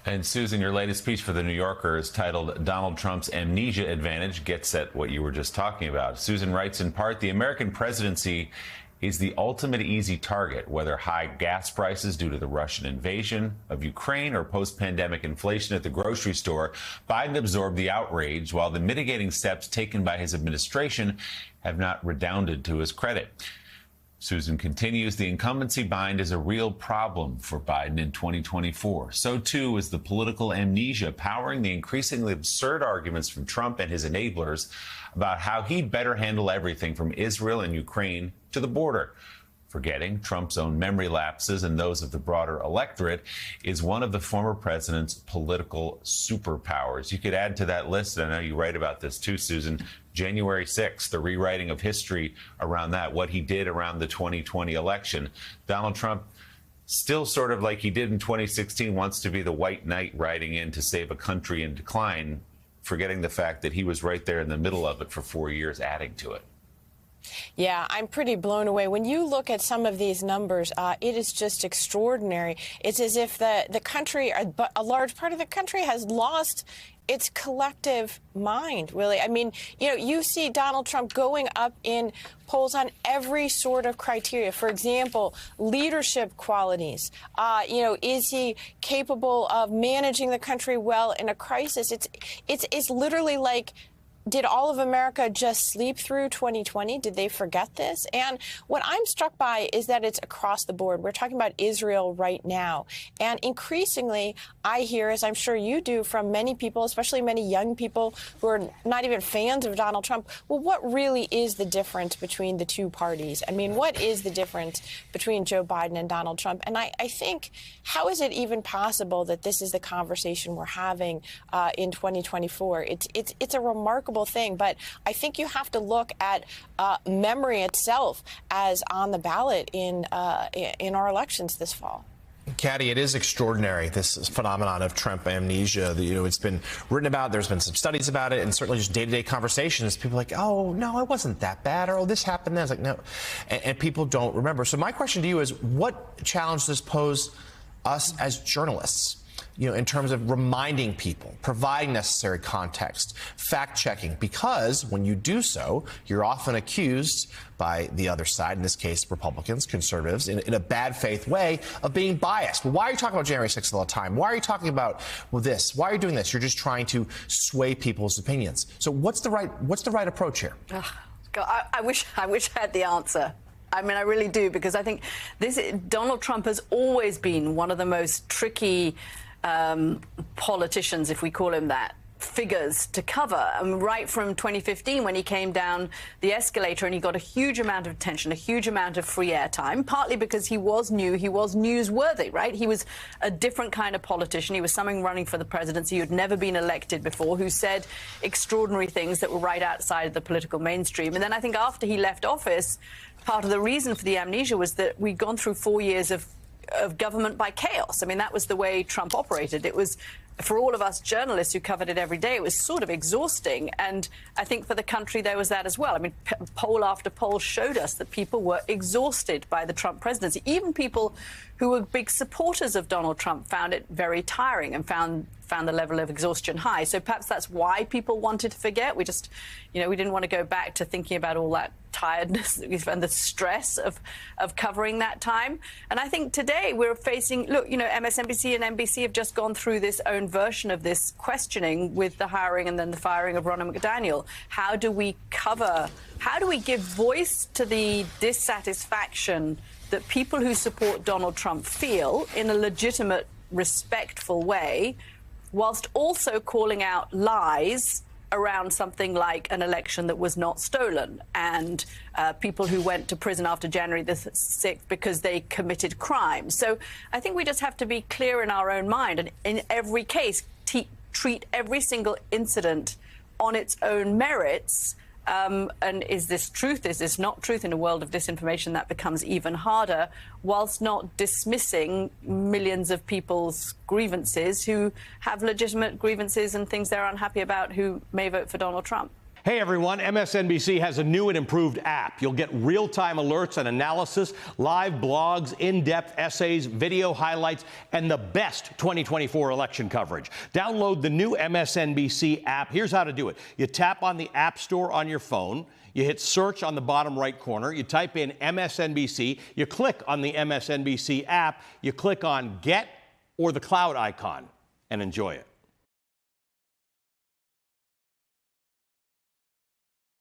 And Susan, your latest piece for The New Yorker is titled "Donald Trump's Amnesia Advantage Gets at What You Were Just Talking About." Susan writes in part, the American presidency is the ultimate easy target, whether high gas prices due to the Russian invasion of Ukraine or post-pandemic inflation at the grocery store. Biden absorbed the outrage, while the mitigating steps taken by his administration have not redounded to his credit. Susan continues, the incumbency bind is a real problem for Biden in 2024. So, too, is the political amnesia powering the increasingly absurd arguments from Trump and his enablers about how he'd better handle everything from Israel and Ukraine to the border. Forgetting Trump's own memory lapses and those of the broader electorate is one of the former president's political superpowers. You could add to that list, I know you write about this too, Susan, January 6th, the rewriting of history around that, what he did around the 2020 election. Donald Trump, still sort of like he did in 2016, wants to be the white knight riding in to save a country in decline, forgetting the fact that he was right there in the middle of it for 4 years, adding to it. Yeah, I'm pretty blown away. When you look at some of these numbers, it is just extraordinary. It's as if the country, a large part of the country, has lost its collective mind, really. I mean, you see Donald Trump going up in polls on every sort of criteria. For example, leadership qualities. Is he capable of managing the country well in a crisis? It's literally like, did all of America just sleep through 2020? Did they forget this? And what I'm struck by is that it's across the board. We're talking about Israel right now. And increasingly, I hear, as I'm sure you do, from many people, especially many young people who are not even fans of Donald Trump, well, what really is the difference between the two parties? I mean, what is the difference between Joe Biden and Donald Trump? And I think, how is it even possible that this is the conversation we're having in 2024? It's a remarkable thing, but I think you have to look at memory itself as on the ballot in our elections this fall. Caddy, it is extraordinary, this phenomenon of Trump amnesia. It's been written about. There's been some studies about it, and certainly just day-to-day conversations. People are like, oh, no, it wasn't that bad, or oh, this happened then. It's like, no. And people don't remember. So my question to you is, what challenge does this pose us as journalists? In terms of reminding people, providing necessary context, fact-checking, because when you do so, you're often accused by the other side, in this case, Republicans, conservatives, in a bad faith way of being biased. Well, why are you talking about January 6th all the time? Why are you talking about this? Why are you doing this? You're just trying to sway people's opinions. So what's the right approach here? God, I wish I had the answer. I mean, I really do, because I think Donald Trump has always been one of the most tricky politicians, if we call him that, figures to cover. Right from 2015, when he came down the escalator and he got a huge amount of attention, a huge amount of free airtime, partly because he was new, he was newsworthy, right? He was a different kind of politician. He was someone running for the presidency who had never been elected before, who said extraordinary things that were right outside of the political mainstream. And then I think after he left office, part of the reason for the amnesia was that we'd gone through 4 years of government by chaos. I mean, that was the way Trump operated. It was, for all of us journalists who covered it every day, it was sort of exhausting. And I think for the country, there was that as well. I mean, poll after poll showed us that people were exhausted by the Trump presidency. Even people who were big supporters of Donald Trump found it very tiring and found the level of exhaustion high. So perhaps that's why people wanted to forget. We just, we didn't want to go back to thinking about all that tiredness and the stress of covering that time. And I think today we're facing, look, MSNBC and NBC have just gone through this own version of this questioning with the hiring and then the firing of Ronna McDaniel. How do we give voice to the dissatisfaction that people who support Donald Trump feel in a legitimate, respectful way, whilst also calling out lies around something like an election that was not stolen and people who went to prison after January the 6th because they committed crimes. So I think we just have to be clear in our own mind and in every case treat every single incident on its own merits. And is this truth? Is this not truth? In a world of disinformation, that becomes even harder, whilst not dismissing millions of people's grievances who have legitimate grievances and things they're unhappy about who may vote for Donald Trump. Hey everyone, MSNBC has a new and improved app. You'll get real-time alerts and analysis, live blogs, in-depth essays, video highlights, and the best 2024 election coverage. Download the new MSNBC app. Here's how to do it. You tap on the App Store on your phone. You hit search on the bottom right corner. You type in MSNBC. You click on the MSNBC app. You click on Get or the cloud icon and enjoy it.